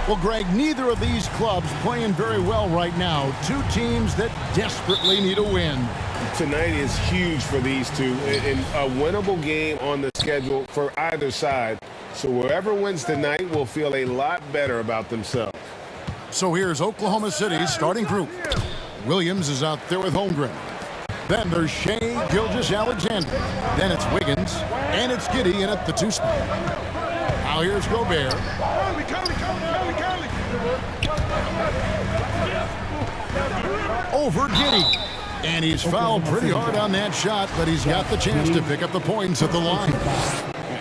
Well, Greg, neither of these clubs playing very well right now. Two teams that desperately need a win. Tonight is huge for these two, and a winnable game on the schedule for either side. So whoever wins tonight will feel a lot better about themselves. So here's Oklahoma City's starting group. Williams is out there with Holmgren. Then there's Shea Gilgeous-Alexander. Then it's Wiggins, and it's Giddey in at the 2 spot. Now here's Gobert. Over Giddey. And he's fouled pretty hard on that shot, but he's got the chance to pick up the points at the line.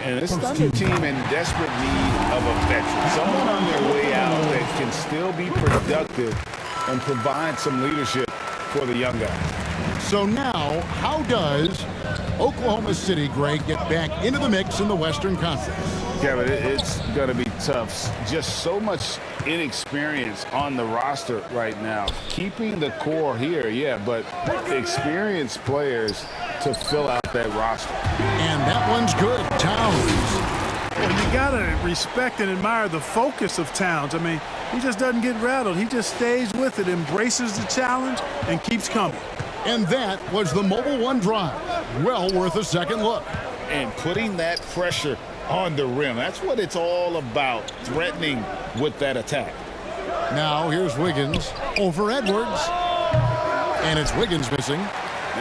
And this Thunder team in desperate need of a veteran. Someone on their way out that can still be productive and provide some leadership for the young guy. So now, how does Oklahoma City, Greg, get back into the mix in the Western Conference? Kevin, it's going to be tough. Just so much inexperience on the roster right now. Keeping the core here, yeah, but experienced players to fill out that roster. And that one's good. Towns. Well, you got to respect and admire the focus of Towns. I mean, he just doesn't get rattled. He just stays with it, embraces the challenge, and keeps coming. And that was the Mobile One drive. Well worth a second look. And putting that pressure on the rim. That's what it's all about, threatening with that attack. Now here's Wiggins over Edwards. And it's Wiggins missing.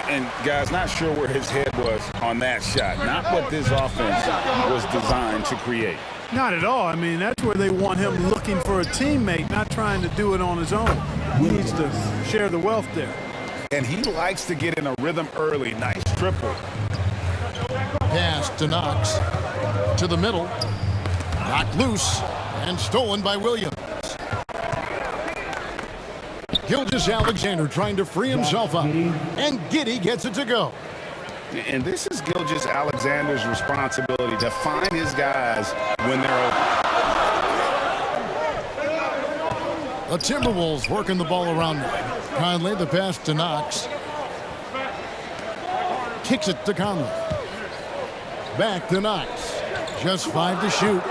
And, guys, not sure where his head was on that shot. Not what this offense was designed to create. Not at all. I mean, that's where they want him looking for a teammate, not trying to do it on his own. He needs to share the wealth there. And he likes to get in a rhythm early. Nice triple. Pass to Knox. To the middle. Knocked loose and stolen by Williams. Gilgeous-Alexander trying to free himself up. And Giddey gets it to go. And this is Gilgeous-Alexander's responsibility to find his guys when they're open. The Timberwolves working the ball around now. Conley, the pass to Knox. Kicks it to Conley. Back to Knox. Just 5 to shoot.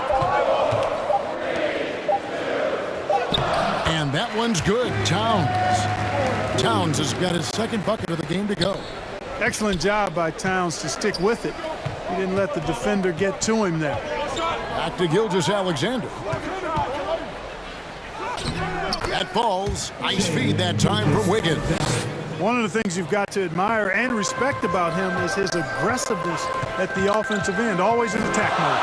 And that one's good. Towns has got his second bucket of the game to go. Excellent job by Towns to stick with it. He didn't let the defender get to him there. Back to Gilgeous-Alexander. That falls. Nice feed that time from Wiggins. One of the things you've got to admire and respect about him is his aggressiveness at the offensive end, always in attack mode.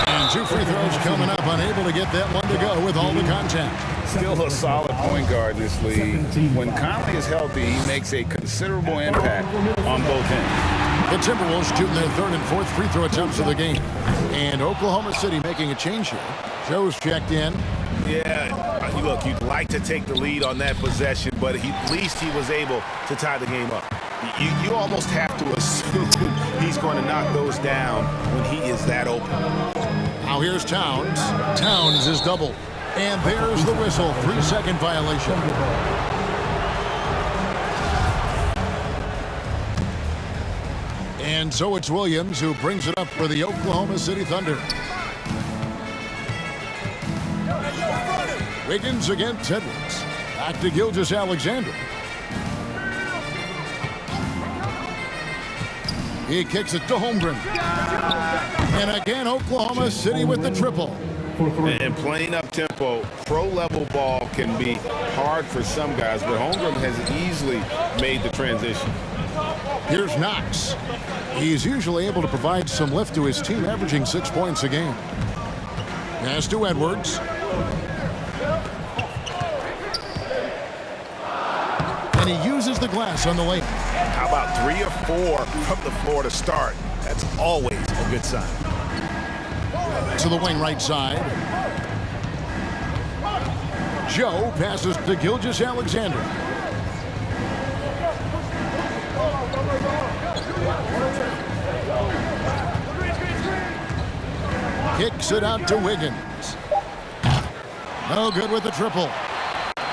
And 2 free throws coming up, unable to get that one to go with all the contact. Still a solid point guard in this league. When Conley is healthy, he makes a considerable impact on both ends. The Timberwolves shooting their 3rd and 4th free throw attempts of the game. And Oklahoma City making a change here. Joe's checked in. Yeah, look, you'd like to take the lead on that possession, but at least he was able to tie the game up. You almost have to assume he's going to knock those down when he is that open. Now here's Towns. Towns is doubled. And there's the whistle. 3-second violation. And so it's Williams who brings it up for the Oklahoma City Thunder. Wiggins against Edwards. Back to Gilgeous-Alexander. He kicks it to Holmgren. And again, Oklahoma City with the triple. And playing up tempo, pro-level ball can be hard for some guys, but Holmgren has easily made the transition. Here's Knox. He's usually able to provide some lift to his team, averaging 6 points a game. Pass to Edwards. And he uses the glass on the lane. How about 3 or 4 from the floor to start? That's always a good sign. To the wing right side. Joe passes to Gilgeous-Alexander. Kicks it out to Wiggins. No good with the triple.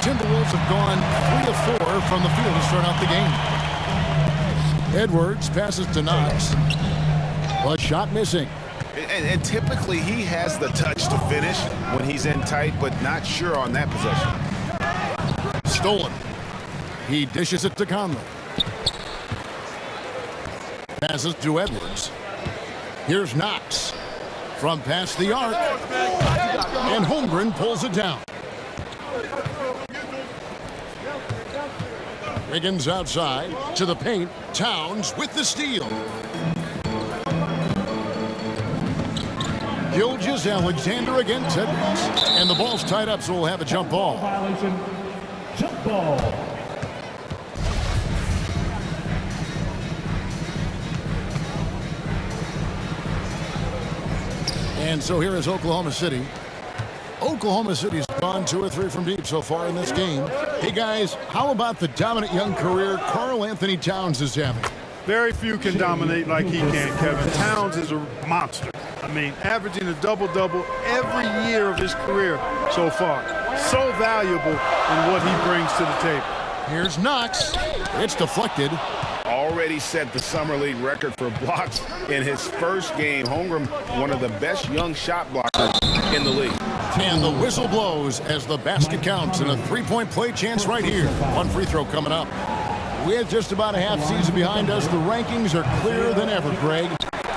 Timberwolves have gone 3 of 4 from the field to start out the game. Edwards passes to Knox. But shot missing. And typically he has the touch to finish when he's in tight, but not sure on that possession. Stolen. He dishes it to Conley. Passes to Edwards. Here's Knox from past the arc. And Holmgren pulls it down. Wiggins outside to the paint. Towns with the steal. Gilgeous-Alexander against Edwards. And the ball's tied up, so we'll have a jump ball. Violation. Jump ball. And so here is Oklahoma City. Oklahoma City's gone 2 or 3 from deep so far in this game. Hey, guys, how about the dominant young career Karl-Anthony Towns is having? Very few can dominate like he can, Kevin. Towns is a monster. I mean, averaging a double-double every year of his career so far. So valuable in what he brings to the table. Here's Knox. It's deflected. Already set the Summer League record for blocks in his first game. Holmgren, one of the best young shot blockers in the league. And the whistle blows as the basket counts and a 3-point play chance right here. One free throw coming up. With just about a half season behind us, the rankings are clearer than ever, Greg.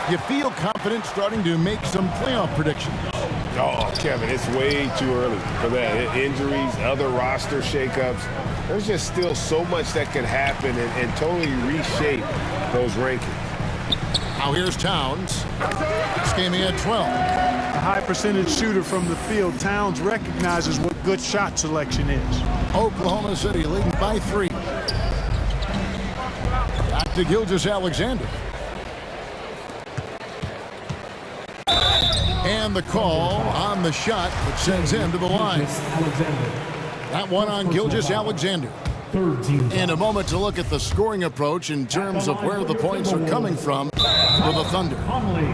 You feel confident starting to make some playoff predictions? Oh, Kevin, it's way too early for that. Injuries, other roster shakeups. There's just still so much that could happen and totally reshape those rankings. Now here's Towns. This game he had 12. A high percentage shooter from the field. Towns recognizes what good shot selection is. Oklahoma City leading by 3. Back to Gilgeous-Alexander. And the call on the shot that sends him to the line. That one on Gilgeous-Alexander. And a moment to look at the scoring approach in terms of where the points are coming from for the Thunder.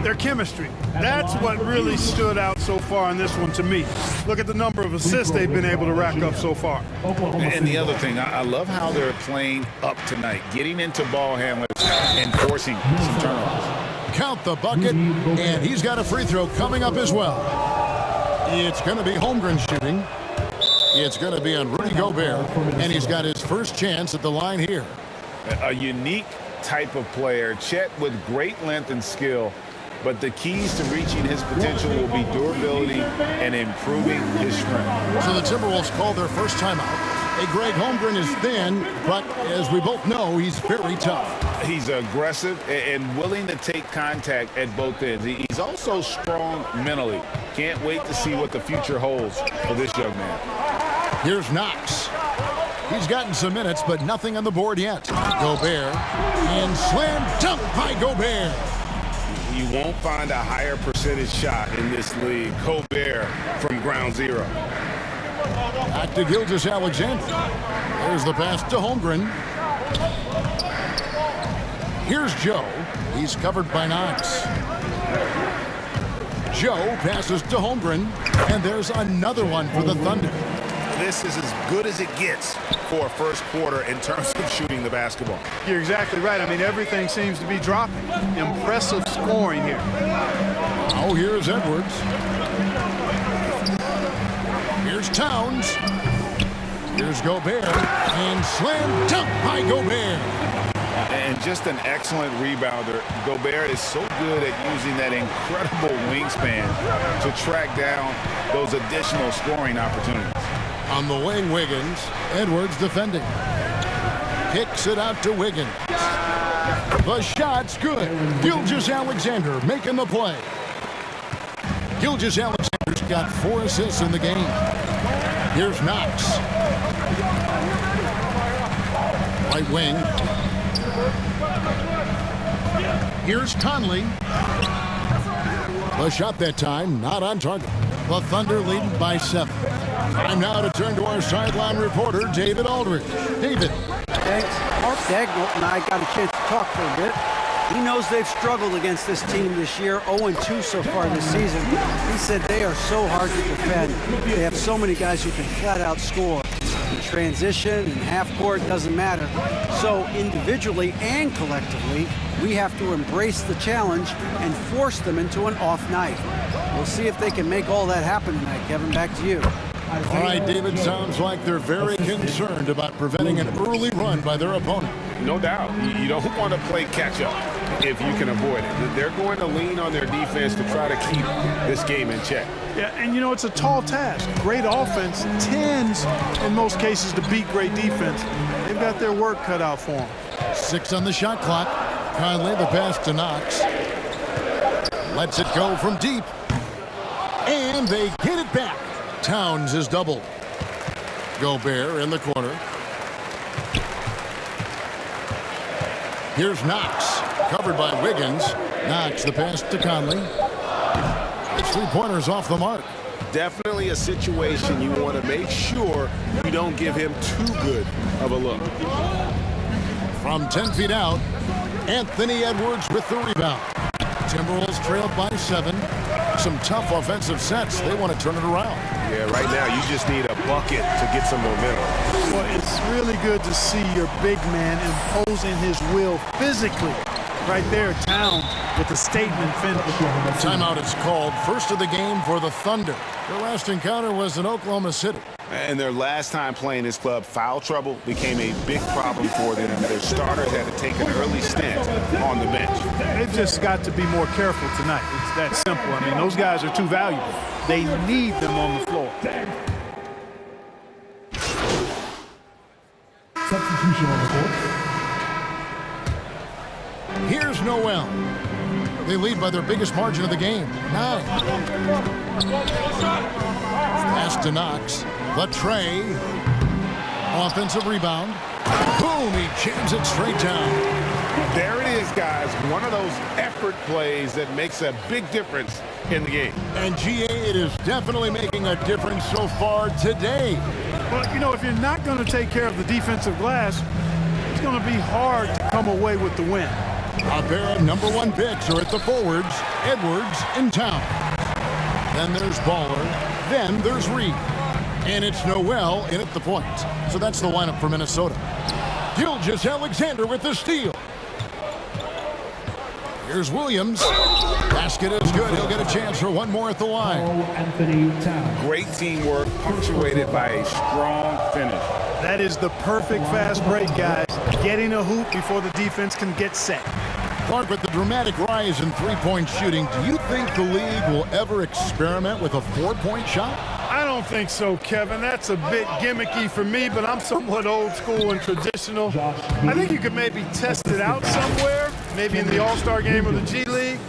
Their chemistry. That's what really stood out so far in this one to me. Look at the number of assists they've been able to rack up so far. And the other thing, I love how they're playing up tonight, getting into ball handlers and forcing some turnovers. Count the bucket, and he's got a free throw coming up as well. It's going to be Holmgren shooting. It's going to be on Rudy Gobert, and he's got his first chance at the line here. A unique type of player, Chet with great length and skill, but the keys to reaching his potential will be durability and improving his strength. So the Timberwolves call their first timeout. Hey, Greg, Holmgren is thin, but as we both know, he's very tough. He's aggressive and willing to take contact at both ends. He's also strong mentally. Can't wait to see what the future holds for this young man. Here's Knox. He's gotten some minutes, but nothing on the board yet. Gobert, and slam dunk by Gobert. You won't find a higher percentage shot in this league. Gobert from ground zero. Back to Gilgeous-Alexander. There's the pass to Holmgren. Here's Joe. He's covered by Knox. Joe passes to Holmgren, and there's another one for the Thunder. This is as good as it gets for a first quarter in terms of shooting the basketball. You're exactly right. I mean, everything seems to be dropping. Impressive scoring here. Oh, here's Edwards. Here's Towns. Here's Gobert. And slam dunk by Gobert. And just an excellent rebounder. Gobert is so good at using that incredible wingspan to track down those additional scoring opportunities. On the wing, Wiggins. Edwards defending. Kicks it out to Wiggins. The shot's good. Gilgeous-Alexander making the play. Gilgeous-Alexander's got 4 assists in the game. Here's Knox. Right wing. Here's Conley. The shot that time, not on target. The Thunder leading by 7. Time now to turn to our sideline reporter, David Aldridge. David. Thanks. Mark Daigneault and I got a chance to talk for a bit. He knows they've struggled against this team this year, 0-2 so far this season. He said they are so hard to defend. They have so many guys who can flat out score. transition, in half court, doesn't matter. So individually and collectively, we have to embrace the challenge and force them into an off night. We'll see if they can make all that happen tonight. Kevin, back to you. All right, David, sounds like they're very concerned about preventing an early run by their opponent. No doubt. You don't want to play catch-up if you can avoid it. They're going to lean on their defense to try to keep this game in check. Yeah, and you know, it's a tall task. Great offense tends, in most cases, to beat great defense. They've got their work cut out for them. 6 on the shot clock. Conley, the pass to Knox. Lets it go from deep. And they get it back. Towns is doubled. Gobert in the corner. Here's Knox, covered by Wiggins. Knox, the pass to Conley. It's 3-pointers off the mark. Definitely a situation you want to make sure you don't give him too good of a look. From 10 feet out, Anthony Edwards with the rebound. Timberwolves trailed by 7. Some tough offensive sets. They want to turn it around. Yeah, right now you just need a bucket to get some momentum. Well, it's really good to see your big man imposing his will physically. Right there, Towns with a statement finish. Timeout is called. First of the game for the Thunder. Their last encounter was in Oklahoma City. And their last time playing this club, foul trouble became a big problem for them. Their starters had to take an early stint on the bench. They've just got to be more careful tonight. It's that simple. I mean, those guys are too valuable. They need them on the floor. Substitution on the court. Here's Noel. They lead by their biggest margin of the game, 9. Pass to Knox. The tray. Offensive rebound. Boom, he jams it straight down. There it is, guys. One of those effort plays that makes a big difference in the game. And GA, it is definitely making a difference so far today. Well, you know, if you're not going to take care of the defensive glass, it's going to be hard to come away with the win. A pair of number 1 picks are at the forwards. Edwards in town. Then there's Baller. Then there's Reed. And it's Noel in at the point. So that's the lineup for Minnesota. Gilgeous-Alexander with the steal. Here's Williams. Basket is good. He'll get a chance for one more at the line. Anthony Towns. Great teamwork punctuated by a strong finish. That is the perfect fast break, guys. Getting a hoop before the defense can get set. Clark, with the dramatic rise in three-point shooting, do you think the league will ever experiment with a 4-point shot? I don't think so, Kevin. That's a bit gimmicky for me, but I'm somewhat old school and traditional. I think you could maybe test it out somewhere, maybe in the All-Star game or the G League.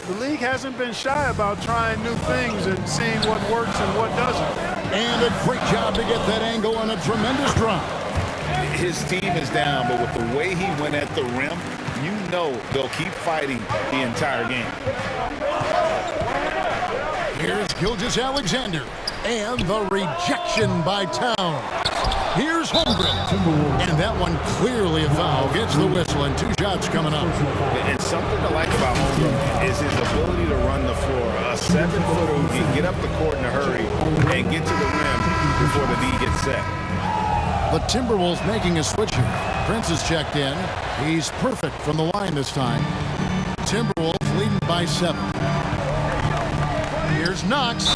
The league hasn't been shy about trying new things and seeing what works and what doesn't. And a great job to get that angle on a tremendous drive. His team is down, but with the way he went at the rim, you know they'll keep fighting the entire game. Here's Gilgeous-Alexander, and the rejection by Town. Here's Holmgren, and that one clearly a foul. Gets the whistle, and 2 shots coming up. And something to like about Holmgren is his ability to run the floor. A 7-footer who can get up the court in a hurry and get to the rim before the D gets set. The Timberwolves making a switch here. Prince is checked in. He's perfect from the line this time. Timberwolves leading by 7. Here's Knox.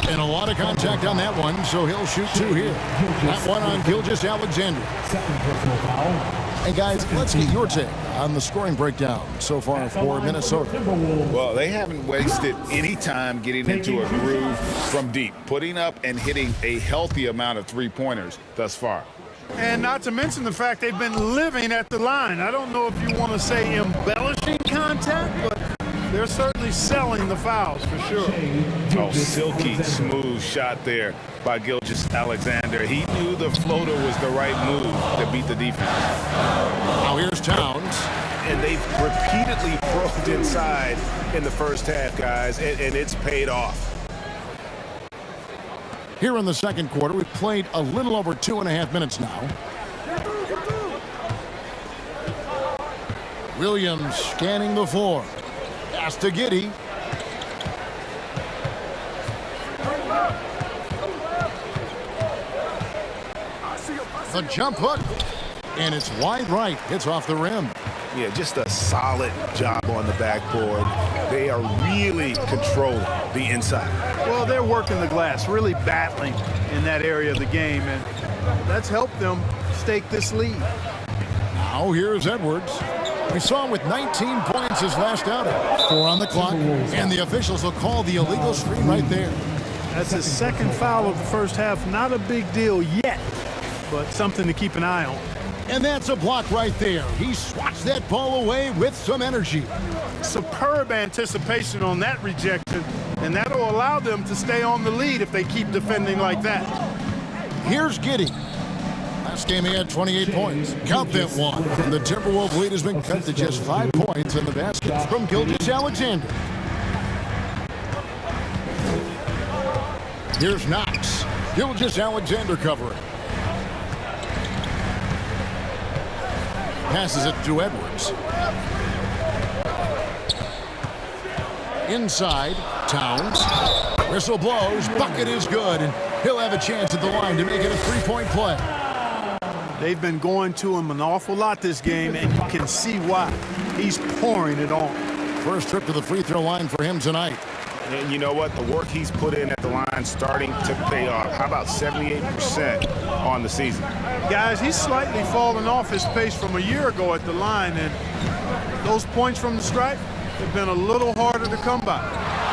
And a lot of contact on that one, so he'll shoot 2 here. That one on Gilgeous-Alexander. Second personal foul. Hey, guys, let's get your take on the scoring breakdown so far for Minnesota. Well, they haven't wasted any time getting into a groove from deep, putting up and hitting a healthy amount of three-pointers thus far. And not to mention the fact they've been living at the line. I don't know if you want to say embellishing contact, but they're certainly selling the fouls for sure. Oh, silky smooth shot there by Gilgeous-Alexander. He knew the floater was the right move to beat the defense. Now here's Towns. And they've repeatedly probed inside in the first half, guys, and it's paid off. Here in the second quarter, we've played a little over 2.5 minutes now. Williams scanning the floor. Pass to Giddey. The jump hook. And it's wide right. Hits off the rim. Yeah, just a solid job on the backboard. They are really controlling the inside. Well, they're working the glass, really battling in that area of the game, and that's helped them stake this lead. Now here's Edwards. We saw him with 19 points his last outing. 4 on the clock, and the officials will call the illegal screen right there. That's his second foul of the first half. Not a big deal yet, but something to keep an eye on. And that's a block right there. He swats that ball away with some energy. Superb anticipation on that rejection, and that'll allow them to stay on the lead if they keep defending like that. Here's Giddey. Last game he had 28 points. Count that one. The Timberwolves lead has been cut to just 5 points in the basket from Gilgeous-Alexander. Here's Knox. Gilgeous-Alexander covering. Passes it to Edwards. Inside, Towns. Whistle blows. Bucket is good, and he'll have a chance at the line to make it a three-point play. They've been going to him an awful lot this game, and you can see why. He's pouring it on. First trip to the free throw line for him tonight. And you know what? The work he's put in at the line starting to pay off. How about 78% on the season? Guys, he's slightly fallen off his pace from a year ago at the line, and those points from the stripe have been a little harder to come by.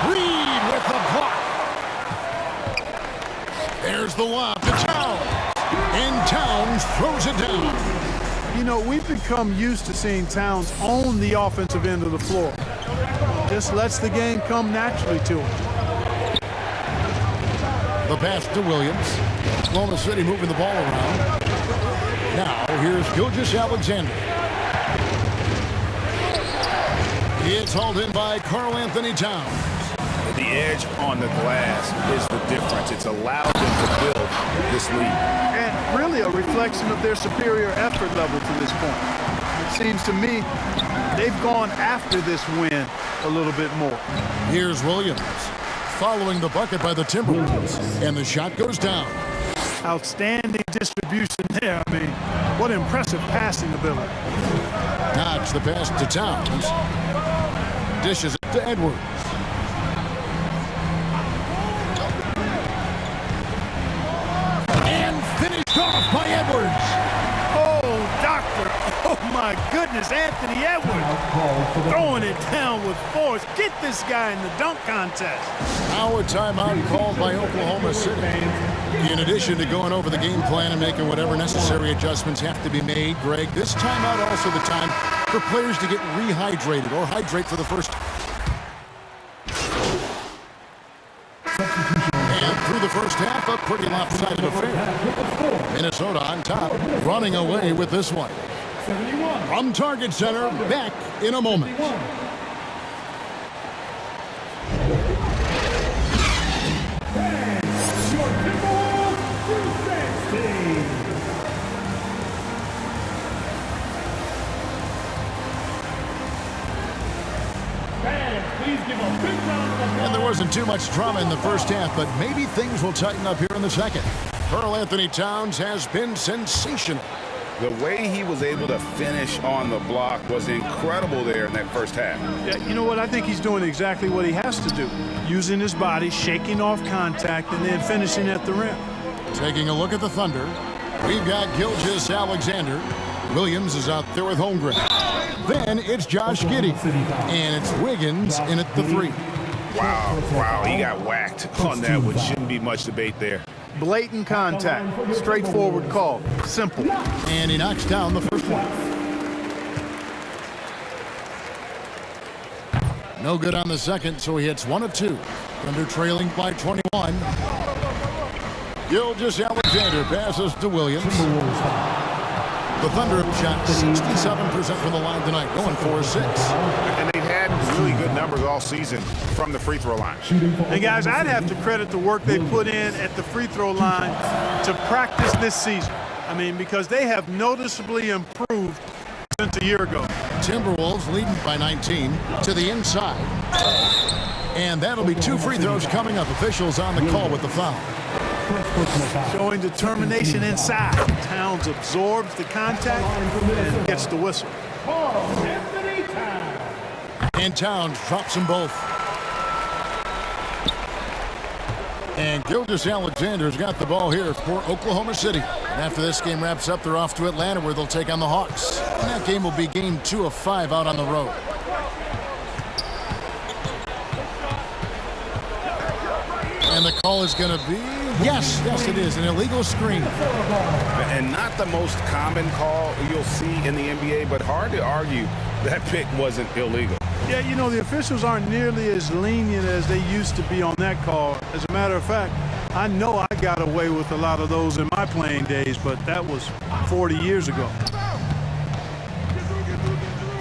Reed with the block. There's the lob to Towns. And Towns throws it down. You know, we've become used to seeing Towns own the offensive end of the floor. Just lets the game come naturally to him. The pass to Williams. Oklahoma City moving the ball around. Now here's Gilgeous-Alexander. It's hauled in by Karl-Anthony Towns. The edge on the glass is the difference. It's allowed them to build this lead. And really a reflection of their superior effort level to this point. It seems to me they've gone after this win a little bit more. Here's Williams following the bucket by the Timberwolves, and the shot goes down. Outstanding distribution there. I mean, what impressive passing ability. Knox the pass to Towns. Dishes it to Edwards. And finished off by Edwards. Oh, doctor. Oh, my goodness. Anthony Edwards throwing it down with force. Get this guy in the dunk contest. Now a timeout called by Oklahoma City. In addition to going over the game plan and making whatever necessary adjustments have to be made, Greg, this timeout also the time for players to get rehydrated or hydrate for the first time. And through the first half, a pretty lopsided affair. Minnesota on top, running away with this one. From Target Center, back in a moment. And there wasn't too much drama in the first half, but maybe things will tighten up here in the second. Karl-Anthony Towns has been sensational. The way he was able to finish on the block was incredible there in that first half. Yeah, you know what? I think he's doing exactly what he has to do. Using his body, shaking off contact, and then finishing at the rim. Taking a look at the Thunder, we've got Gilgeous-Alexander. Williams is out there with Holmgren. Then it's Josh Giddey, and it's Wiggins in at the 3. Wow, he got whacked on that one. Shouldn't be much debate there. Blatant contact, straightforward call, simple. And he knocks down the first one. No good on the second, so he hits 1 of 2. Thunder trailing by 21. Gilgeous-Alexander passes to Williams. The Thunder have shot 67% from the line tonight, going 4-6. And they've had really good numbers all season from the free throw line. And guys, I'd have to credit the work they put in at the free throw line to practice this season. I mean, because they have noticeably improved since a year ago. Timberwolves leading by 19 to the inside. And that'll be 2 free throws coming up. Officials on the call with the foul. First personal foul. Showing determination inside. Towns absorbs the contact and gets the whistle. And Towns drops them both. And Gilgeous-Alexander's got the ball here for Oklahoma City. And after this game wraps up, they're off to Atlanta where they'll take on the Hawks. And that game will be game 2 of 5 out on the road. And the call is going to be, yes, it is, an illegal screen. And not the most common call you'll see in the NBA, but hard to argue that pick wasn't illegal. Yeah, you know, the officials aren't nearly as lenient as they used to be on that call. As a matter of fact, I know I got away with a lot of those in my playing days, but that was 40 years ago.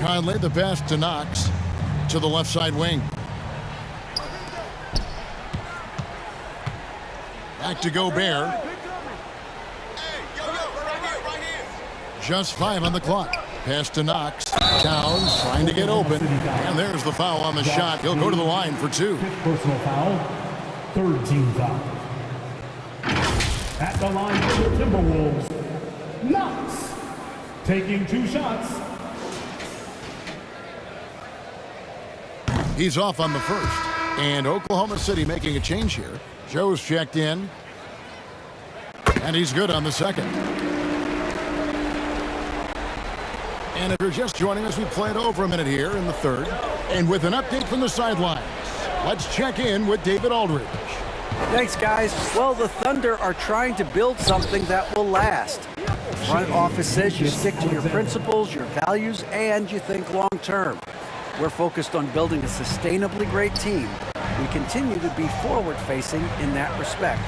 Conley, the pass to Knox to the left side wing. Back to Gobert. Just 5 on the clock. Pass to Knox. Towns trying to get open. And there's the foul on the shot. He'll go to the line for 2. Fifth personal foul. Third team foul. At the line for the Timberwolves, Knox taking 2 shots. He's off on the first. And Oklahoma City making a change here. Joe's checked in. And he's good on the second. And if you're just joining us, we played over a minute here in the third. And with an update from the sidelines, let's check in with David Aldridge. Thanks, guys. Well, the Thunder are trying to build something that will last. The front office says you stick to your principles, your values, and you think long term. We're focused on building a sustainably great team. We continue to be forward-facing in that respect.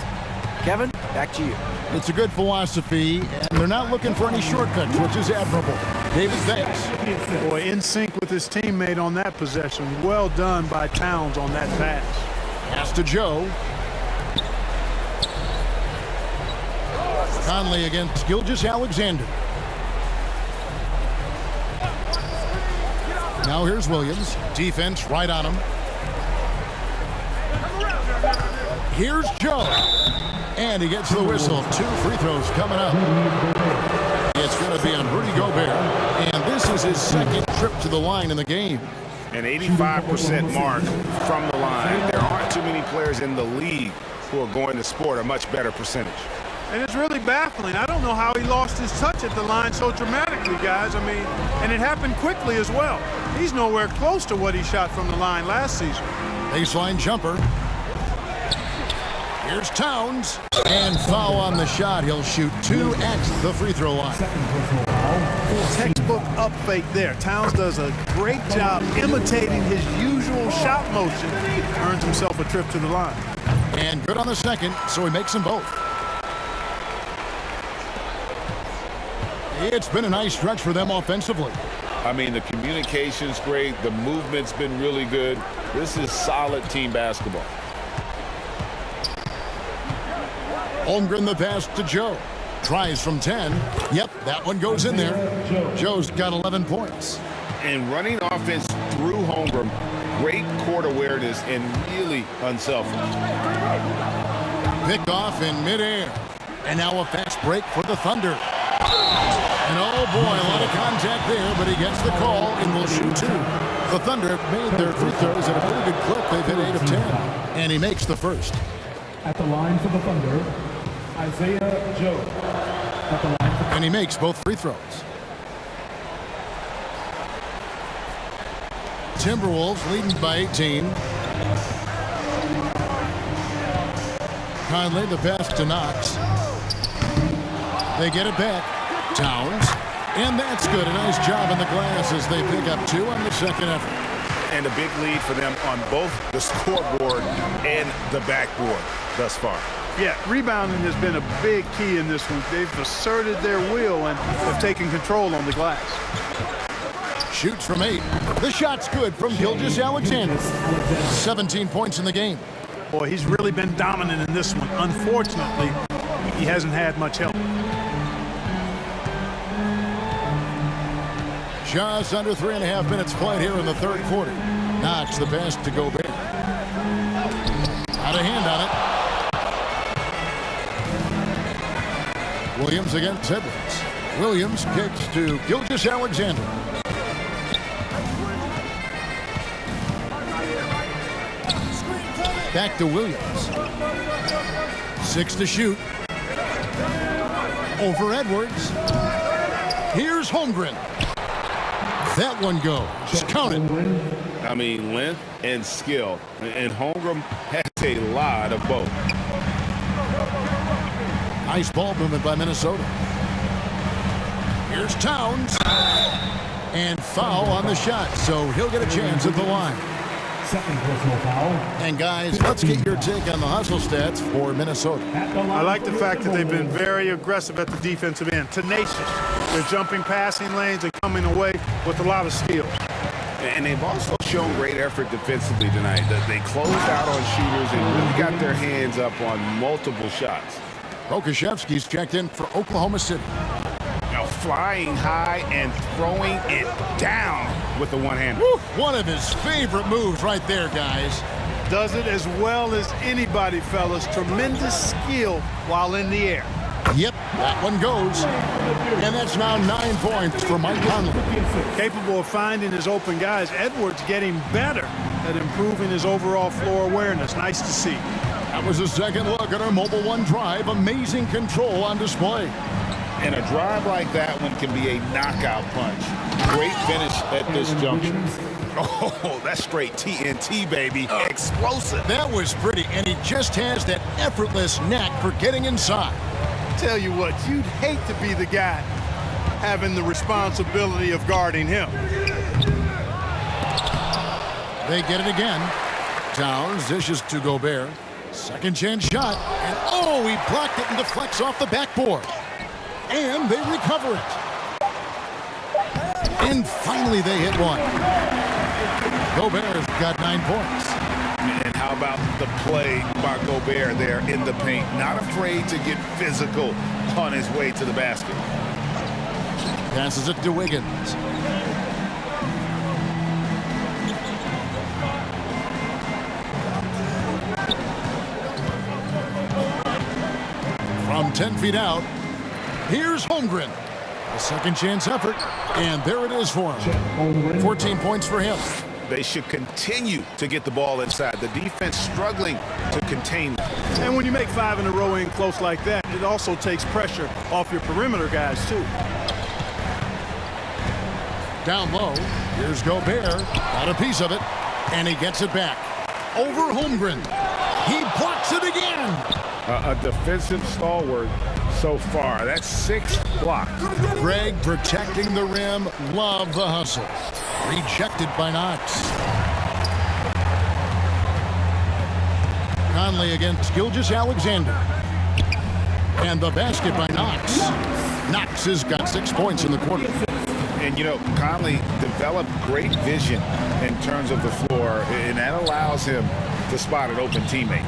Kevin, back to you. It's a good philosophy, and they're not looking for any shortcuts, which is admirable. David, thanks. Boy, in sync with his teammate on that possession. Well done by Towns on that pass. Pass to Joe. Conley against Gilgeous-Alexander. Now here's Williams. Defense right on him. Here's Joe. And he gets the whistle. 2 free throws coming up. It's going to be on Rudy Gobert. And this is his second trip to the line in the game. An 85% mark from the line. There aren't too many players in the league who are going to sport a much better percentage. And it's really baffling. I don't know how he lost his touch at the line so dramatically, guys. I mean, and it happened quickly as well. He's nowhere close to what he shot from the line last season. Baseline jumper. Here's Towns. And foul on the shot. He'll shoot 2 at the free throw line. Second personal foul. Textbook up fake there. Towns does a great job imitating his usual shot motion. Earns himself a trip to the line. And good on the second, so he makes them both. It's been a nice stretch for them offensively. I mean, the communication's great. The movement's been really good. This is solid team basketball. Holmgren the pass to Joe. Tries from 10. Yep, that one goes in there. Joe's got 11 points. And running offense through Holmgren, great court awareness and really unselfish. Pick off in midair. And now a fast break for the Thunder. And oh boy, a lot of contact there, but he gets the call and will shoot 2. The Thunder have made their free throws at a very good clip. They've hit 8 of 10. And he makes the first. At the line for the Thunder, Isaiah Joe. At the line for And he makes both free throws. Timberwolves leading by 18. Conley the pass to Knox. They get it back. Towns. And that's good. A nice job in the glass as they pick up 2 on the second effort. And a big lead for them on both the scoreboard and the backboard thus far. Yeah, rebounding has been a big key in this one. They've asserted their will and have taken control on the glass. Shoots from 8. The shot's good from Gilgeous-Alexander. 17 points in the game. Boy, he's really been dominant in this one. Unfortunately, he hasn't had much help. Just under 3.5 minutes played here in the third quarter. Knox the pass to Gobert. Out of hand on it. Williams against Edwards. Williams kicks to Gilgeous-Alexander. Back to Williams. 6 to shoot. Over Edwards. Here's Holmgren. That one goes. Just count it. I mean, length and skill. And Holmgren has a lot of both. Nice ball movement by Minnesota. Here's Towns. And foul on the shot, so he'll get a chance at the line. Second personal foul. And guys, let's get your take on the hustle stats for Minnesota. I like the fact that they've been very aggressive at the defensive end, tenacious. They're jumping passing lanes and coming away with a lot of skills. And they've also shown great effort defensively tonight. They closed out on shooters and really got their hands up on multiple shots. Rokoszewski's checked in for Oklahoma City. Now flying high and throwing it down with the one-hander. One of his favorite moves right there, guys. Does it as well as anybody, fellas. Tremendous skill while in the air. Yep, that one goes. And that's now 9 points for Mike Conley. Capable of finding his open guys. Edwards getting better at improving his overall floor awareness. Nice to see. That was a second look at our Mobile One drive. Amazing control on display. And a drive like that one can be a knockout punch. Great finish at this junction. Oh, that's straight TNT, baby. Explosive. That was pretty, and he just has that effortless knack for getting inside. Tell you what, you'd hate to be the guy having the responsibility of guarding him. They get it again. Towns dishes to Gobert. Second chance shot. And oh, he blocked it and deflects off the backboard. And they recover it. And finally they hit one. Gobert's got 9 points. And how about the play by Gobert there in the paint? Not afraid to get physical on his way to the basket. Passes it to Wiggins. From 10 feet out, here's Holmgren. A second chance effort, and there it is for him. 14 points for him. They should continue to get the ball inside. The defense struggling to contain them. And when you make 5 in a row in close like that, it also takes pressure off your perimeter guys, too. Down low, here's Gobert. Got a piece of it, and he gets it back. Over Holmgren. He blocks it again. A defensive stalwart so far. That's 6 blocks. Greg protecting the rim. Love the hustle. Rejected by Knox. Conley against Gilgeous-Alexander. And the basket by Knox. Knox has got 6 points in the quarter. And, you know, Conley developed great vision in terms of the floor, and that allows him to spot an open teammate.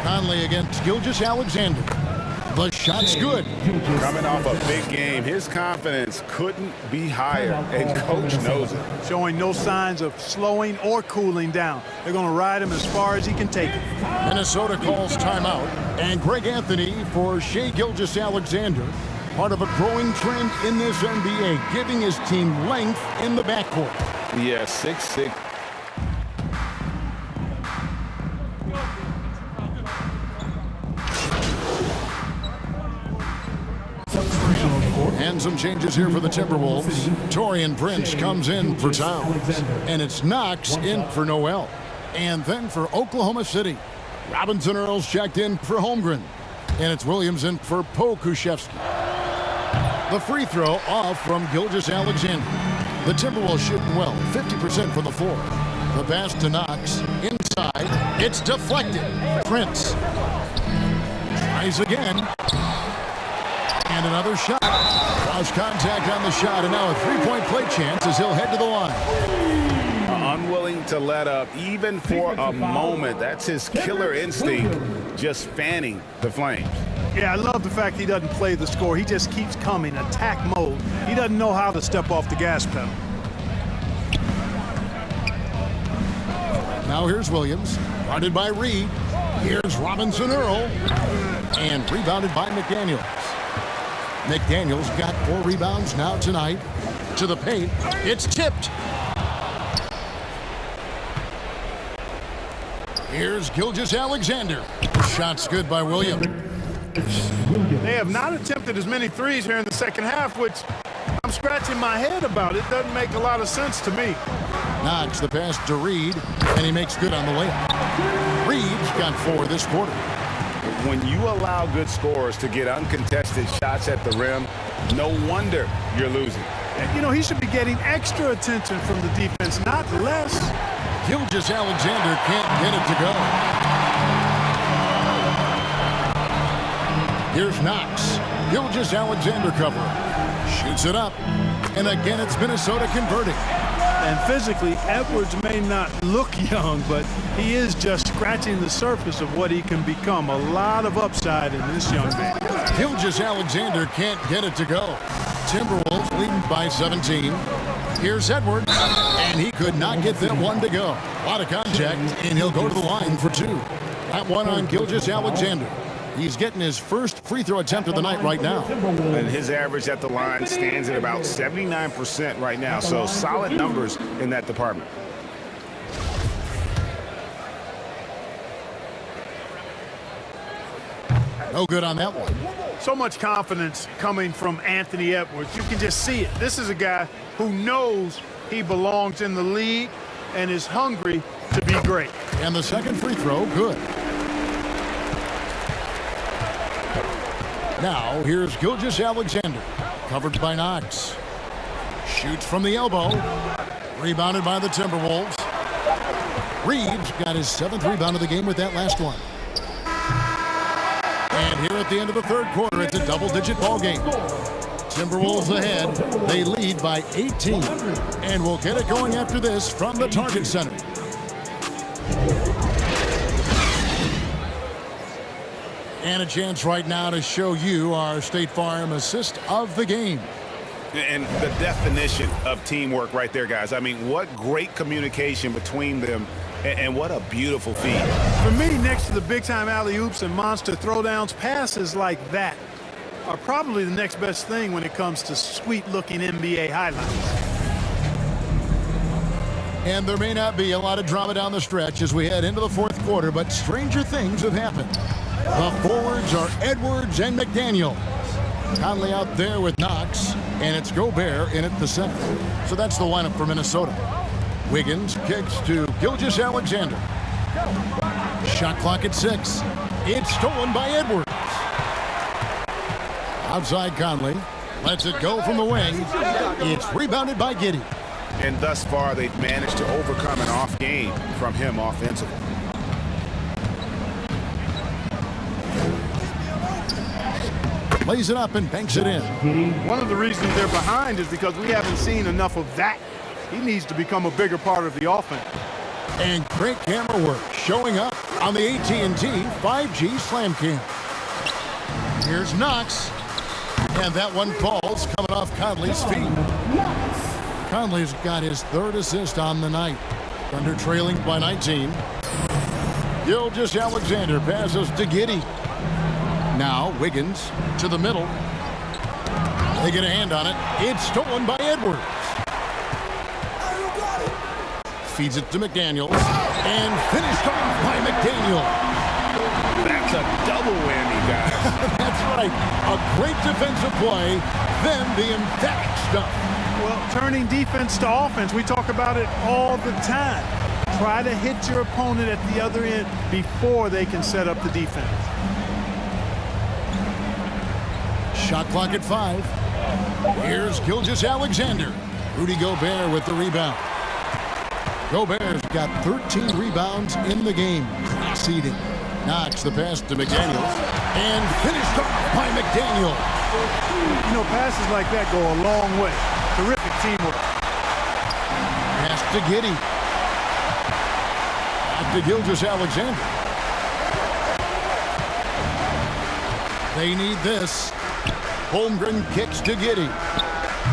Conley against Gilgeous-Alexander. The shot's good. Coming off a big game, his confidence couldn't be higher, and coach knows it. Showing no signs of slowing or cooling down. They're going to ride him as far as he can take it. Minnesota calls timeout, and Greg Anthony for Shai Gilgeous-Alexander, part of a growing trend in this NBA, giving his team length in the backcourt. Yeah, 6'6". And some changes here for the Timberwolves. Taurean Prince comes in for Towns. And it's Knox in for Noel. And then for Oklahoma City, Robinson Earls checked in for Holmgren. And it's Williams in for Pokusevski. The free throw off from Gilgeous-Alexander. The Timberwolves shooting well, 50% from the floor. The pass to Knox. Inside, it's deflected. Prince tries again. And another shot. Cross contact on the shot, and now a three-point play chance as he'll head to the line. Unwilling to let up, even for a moment. That's his killer instinct, just fanning the flames. Yeah, I love the fact he doesn't play the score. He just keeps coming, attack mode. He doesn't know how to step off the gas pedal. Now here's Williams, guarded by Reed. Here's Robinson Earl. And rebounded by McDaniels. McDaniels got 4 rebounds now tonight. To the paint. It's tipped. Here's Gilgeous-Alexander. Shot's good by Williams. They have not attempted as many threes here in the second half, which I'm scratching my head about. It doesn't make a lot of sense to me. Knox the pass to Reed, and he makes good on the layup. Reed's got 4 this quarter. When you allow good scorers to get uncontested shots at the rim, no wonder you're losing. You know, he should be getting extra attention from the defense, not less. Gilgeous-Alexander can't get it to go. Here's Knox. Gilgeous-Alexander covering. Shoots it up. And again, it's Minnesota converting. And physically, Edwards may not look young, but he is just scratching the surface of what he can become. A lot of upside in this young man. Gilgeous-Alexander can't get it to go. Timberwolves leading by 17. Here's Edwards, and he could not get that one to go. A lot of contact, and he'll go to the line for 2. That one on Gilgeous-Alexander. He's getting his first free throw attempt of the night right now. And his average at the line stands at about 79% right now, so solid numbers in that department. No good on that one. So much confidence coming from Anthony Edwards. You can just see it. This is a guy who knows he belongs in the league and is hungry to be great. And the second free throw, good. Now, here's Gilgeous-Alexander, covered by Knox. Shoots from the elbow. Rebounded by the Timberwolves. Reeves got his 7th rebound of the game with that last one. And here at the end of the third quarter, it's a double-digit ball game. Timberwolves ahead. They lead by 18. And we'll get it going after this from the Target Center. And a chance right now to show you our State Farm assist of the game. And the definition of teamwork right there, guys. I mean, what great communication between them, and what a beautiful feed. For me, next to the big-time alley-oops and monster throwdowns, passes like that are probably the next best thing when it comes to sweet-looking NBA highlights. And there may not be a lot of drama down the stretch as we head into the fourth quarter, but stranger things have happened. The forwards are Edwards and McDaniel. Conley out there with Knox, and it's Gobert in at the center. So that's the lineup for Minnesota. Wiggins kicks to Gilgeous-Alexander. Shot clock at 6. It's stolen by Edwards. Outside Conley. Lets it go from the wing. It's rebounded by Giddey. And thus far, they've managed to overcome an off game from him offensively. Lays it up and banks it in. One of the reasons they're behind is because we haven't seen enough of that. He needs to become a bigger part of the offense. And great camera work showing up on the AT&T 5G Slam Cam. Here's Knox. And that one falls coming off Conley's feet. Conley's got his 3rd assist on the night. Thunder trailing by 19. Gilgeous-Alexander passes to Giddey. Now Wiggins to the middle. They get a hand on it. It's stolen by Edwards. Feeds it to McDaniels. And finished off by McDaniel. That's a double whammy, guys. That's right. A great defensive play, then the emphatic stuff. Well, turning defense to offense, we talk about it all the time. Try to hit your opponent at the other end before they can set up the defense. Shot clock at 5. Here's Gilgeous-Alexander. Rudy Gobert with the rebound. Gobert's got 13 rebounds in the game. Seeding. Knox the pass to McDaniels. And finished off by McDaniel. You know, passes like that go a long way. Terrific teamwork. Pass to Giddey. Back to Gilgeous-Alexander. They need this. Holmgren kicks to Giddey.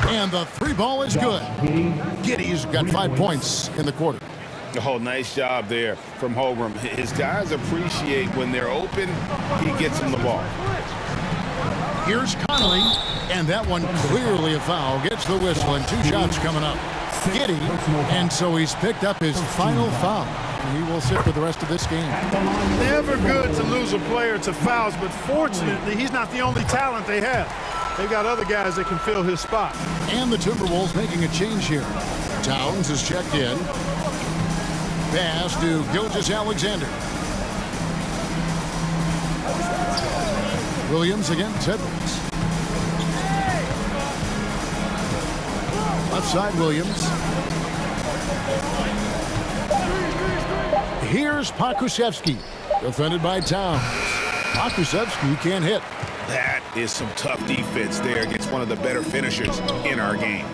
And the 3 ball is good. Giddey's got 5 points in the quarter. Oh, nice job there from Holmgren. His guys appreciate when they're open, he gets them the ball. Here's Conley, and that one clearly a foul. Gets the whistle, and 2 shots coming up. Giddy, and so he's picked up his final foul. And he will sit for the rest of this game. Never good to lose a player to fouls, but fortunately, he's not the only talent they have. They got other guys that can fill his spot. And the Timberwolves making a change here. Towns is checked in. Pass to Gilgeous-Alexander. Williams against Edwards. Left side, Williams. Here's Pokusevski, defended by Towns. Pokusevski can't hit. That is some tough defense there against one of the better finishers in our game.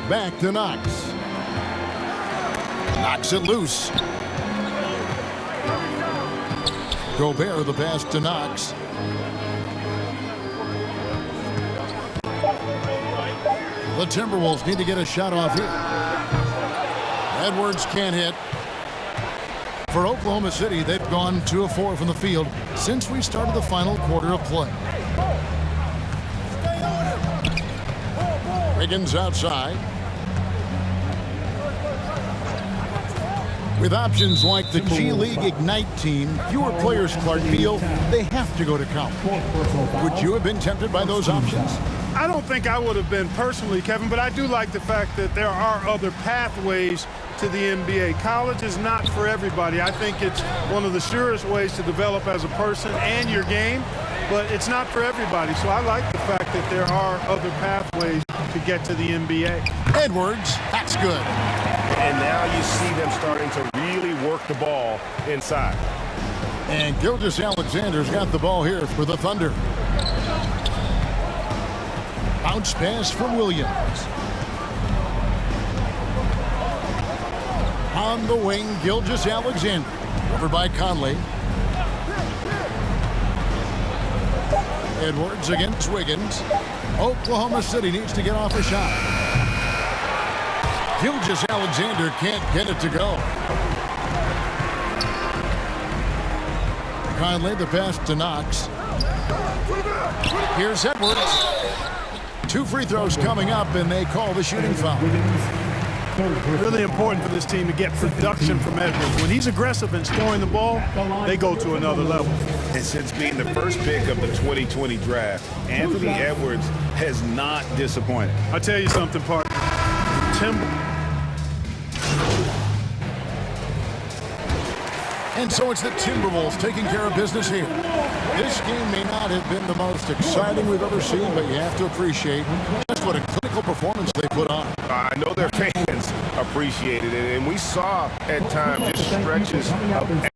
Back to Knox. Knocks it loose. Gobert the pass to Knox. The Timberwolves need to get a shot off here. Edwards can't hit. For Oklahoma City, they've gone 2 of 4 from the field since we started the final quarter of play. Wiggins outside. With options like the G League Ignite team, fewer players, Clark, feel they have to go to college. Would you have been tempted by those options? I don't think I would have been personally, Kevin, but I do like the fact that there are other pathways to the NBA. College is not for everybody. I think it's one of the surest ways to develop as a person and your game, but it's not for everybody. So I like the fact that there are other pathways to get to the NBA. Edwards, that's good. And now you see them starting to really work the ball inside. And Gilgeous-Alexander's got the ball here for the Thunder. Bounce pass from Williams. On the wing, Gilgeous-Alexander. Covered by Conley. Edwards against Wiggins. Oklahoma City needs to get off a shot. Gilgeous-Alexander can't get it to go. Conley, the pass to Knox. Here's Edwards. 2 free throws coming up, and they call the shooting foul. Really important for this team to get production from Edwards. When he's aggressive and scoring the ball, they go to another level. And since being the first pick of the 2020 draft, Anthony Edwards has not disappointed. I'll tell you something, partner. And so it's the Timberwolves taking care of business here. This game may not have been the most exciting we've ever seen, but you have to appreciate just what a clinical performance they put on. I know their fans appreciated it, and we saw at times just stretches of